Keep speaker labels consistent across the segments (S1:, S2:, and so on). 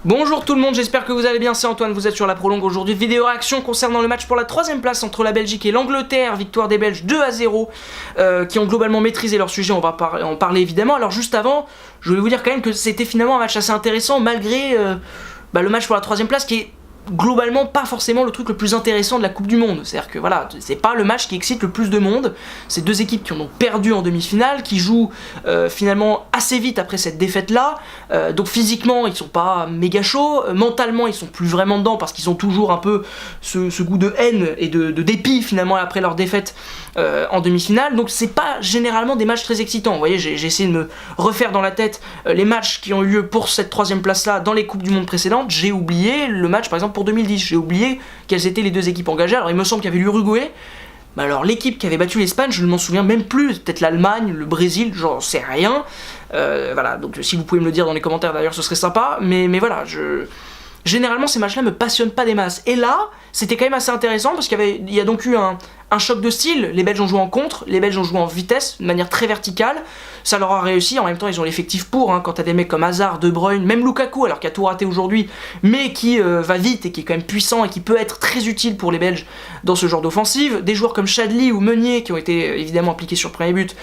S1: Bonjour tout le monde, j'espère que vous allez bien, c'est Antoine, vous êtes sur la prolongue aujourd'hui. Vidéo réaction concernant le match pour la 3ème place entre la Belgique et l'Angleterre, victoire des Belges 2-0, qui ont globalement maîtrisé leur sujet, on va en parler évidemment. Alors juste avant, je voulais vous dire quand même que c'était finalement un match assez intéressant malgré le match pour la 3ème place qui est globalement pas forcément le truc le plus intéressant de la Coupe du Monde. C'est-à-dire que voilà, c'est pas le match qui excite le plus de monde. C'est deux équipes qui en ont perdu en demi-finale, qui jouent finalement assez vite après cette défaite-là. Donc physiquement, ils sont pas méga chauds. Mentalement, ils sont plus vraiment dedans parce qu'ils ont toujours un peu ce goût de haine et de dépit finalement après leur défaite en demi-finale. Donc c'est pas généralement des matchs très excitants. Vous voyez, j'ai essayé de me refaire dans la tête les matchs qui ont eu lieu pour cette 3ème place-là dans les Coupes du Monde précédentes. J'ai oublié le match par exemple pour 2010, j'ai oublié quelles étaient les deux équipes engagées. Alors il me semble qu'il y avait l'Uruguay, mais alors l'équipe qui avait battu l'Espagne, je ne m'en souviens même plus, peut-être l'Allemagne, le Brésil, j'en sais rien. Voilà, donc si vous pouvez me le dire dans les commentaires d'ailleurs, ce serait sympa, mais voilà, généralement ces matchs-là me passionnent pas des masses. Et là, c'était quand même assez intéressant parce qu'il y a donc eu un choc de style. Les Belges ont joué en contre, les Belges ont joué en vitesse, de manière très verticale. Ça leur a réussi, en même temps ils ont l'effectif pour, quand t'as des mecs comme Hazard, De Bruyne, même Lukaku, alors qu'il a tout raté aujourd'hui, mais qui va vite et qui est quand même puissant et qui peut être très utile pour les Belges dans ce genre d'offensive. Des joueurs comme Chadli ou Meunier qui ont été évidemment impliqués sur le premier but,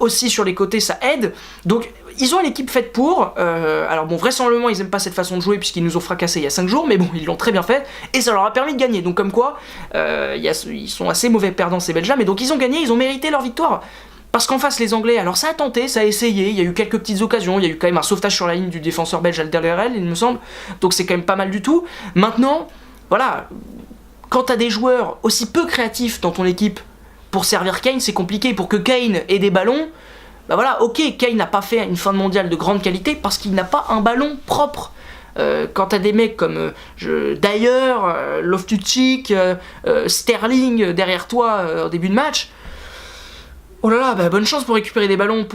S1: aussi sur les côtés ça aide. Donc ils ont une équipe faite pour, alors bon vraisemblablement ils aiment pas cette façon de jouer puisqu'ils nous ont fracassé il y a 5 jours, mais bon ils l'ont très bien fait et ça leur a permis de gagner. Donc comme quoi, ils sont assez mauvais perdants ces Belges là, mais donc ils ont gagné, ils ont mérité leur victoire. Parce qu'en face les Anglais, alors ça a tenté, ça a essayé, il y a eu quelques petites occasions, il y a eu quand même un sauvetage sur la ligne du défenseur belge Alderweireld il me semble, donc c'est quand même pas mal du tout. Maintenant, voilà, quand t'as des joueurs aussi peu créatifs dans ton équipe pour servir Kane, c'est compliqué. Pour que Kane ait des ballons, bah voilà, ok, Kane n'a pas fait une fin de mondiale de grande qualité parce qu'il n'a pas un ballon propre. Quand t'as des mecs comme Dyer, Loftus-Cheek, Sterling derrière toi au début de match, oh là là, bah bonne chance pour récupérer des ballons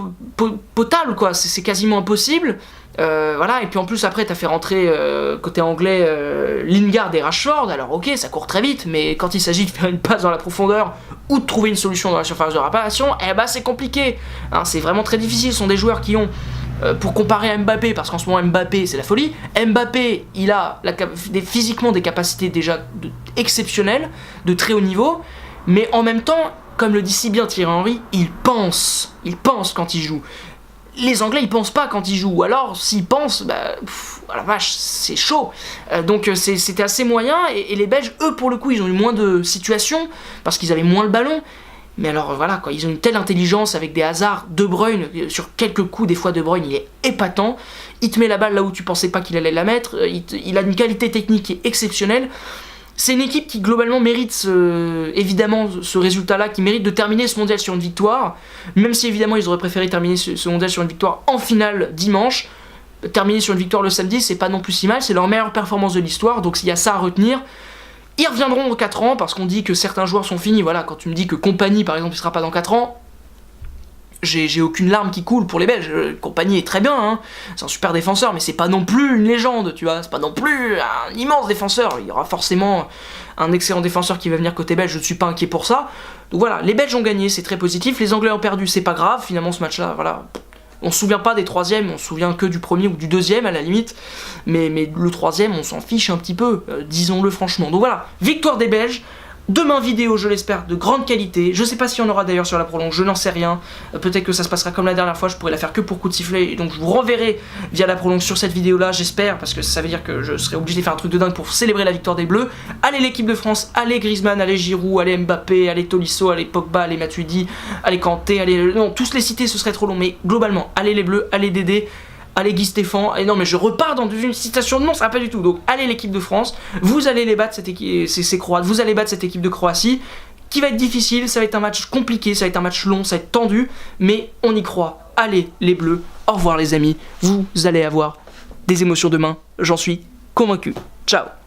S1: potables quoi, c'est quasiment impossible. Voilà, et puis en plus après t'as fait rentrer côté anglais Lingard et Rashford, alors ok ça court très vite, mais quand il s'agit de faire une passe dans la profondeur ou de trouver une solution dans la surface de réparation, eh bah c'est compliqué, c'est vraiment très difficile. Ce sont des joueurs qui ont, pour comparer à Mbappé, parce qu'en ce moment Mbappé c'est la folie, Mbappé il a physiquement des capacités déjà exceptionnelles, de très haut niveau, mais en même temps, comme le dit si bien Thierry Henry, il pense quand il joue. Les Anglais ils pensent pas quand ils jouent, ou alors s'ils pensent, oh la vache, c'est chaud. Donc c'était assez moyen, et les Belges, eux pour le coup, ils ont eu moins de situations, parce qu'ils avaient moins le ballon. Mais alors voilà, quoi, ils ont une telle intelligence avec des Hazard, De Bruyne, sur quelques coups, des fois De Bruyne il est épatant, il te met la balle là où tu pensais pas qu'il allait la mettre, il a une qualité technique qui est exceptionnelle. C'est une équipe qui globalement mérite évidemment ce résultat-là, qui mérite de terminer ce mondial sur une victoire, même si évidemment ils auraient préféré terminer ce mondial sur une victoire en finale dimanche. Terminer sur une victoire le samedi, c'est pas non plus si mal, c'est leur meilleure performance de l'histoire, donc il y a ça à retenir. Ils reviendront dans 4 ans, parce qu'on dit que certains joueurs sont finis, voilà, quand tu me dis que Kompany par exemple il sera pas dans 4 ans, j'ai aucune larme qui coule pour les Belges. Kompany est très bien, c'est un super défenseur, mais c'est pas non plus une légende, tu vois, c'est pas non plus un immense défenseur. Il y aura forcément un excellent défenseur qui va venir côté belge, je ne suis pas inquiet pour ça. Donc voilà, les Belges ont gagné, c'est très positif, les Anglais ont perdu, c'est pas grave, finalement ce match-là, voilà. On se souvient pas des 3e, on se souvient que du premier ou du 2e à la limite, mais le 3e on s'en fiche un petit peu, disons-le franchement. Donc voilà, victoire des Belges. Demain vidéo, je l'espère, de grande qualité. Je sais pas s'il y en aura d'ailleurs sur la prolonge, je n'en sais rien. Peut-être que ça se passera comme la dernière fois, je pourrais la faire que pour coup de sifflet. Et donc je vous renverrai via la prolonge sur cette vidéo là, j'espère, parce que ça veut dire que je serai obligé de faire un truc de dingue pour célébrer la victoire des Bleus. Allez l'équipe de France, allez Griezmann, allez Giroud, allez Mbappé, allez Tolisso, allez Pogba, allez Matuidi, allez Kanté, allez... Non, tous les cités ce serait trop long, mais globalement, allez les Bleus, allez Dédé, allez Guy Stéphane, et non mais je repars dans une citation de non, ça va pas du tout. Donc allez l'équipe de France, vous allez les battre, cette équipe, c'est Croates, vous allez battre cette équipe de Croatie, qui va être difficile, ça va être un match compliqué, ça va être un match long, ça va être tendu, mais on y croit. Allez les Bleus, au revoir les amis, vous allez avoir des émotions demain, j'en suis convaincu. Ciao.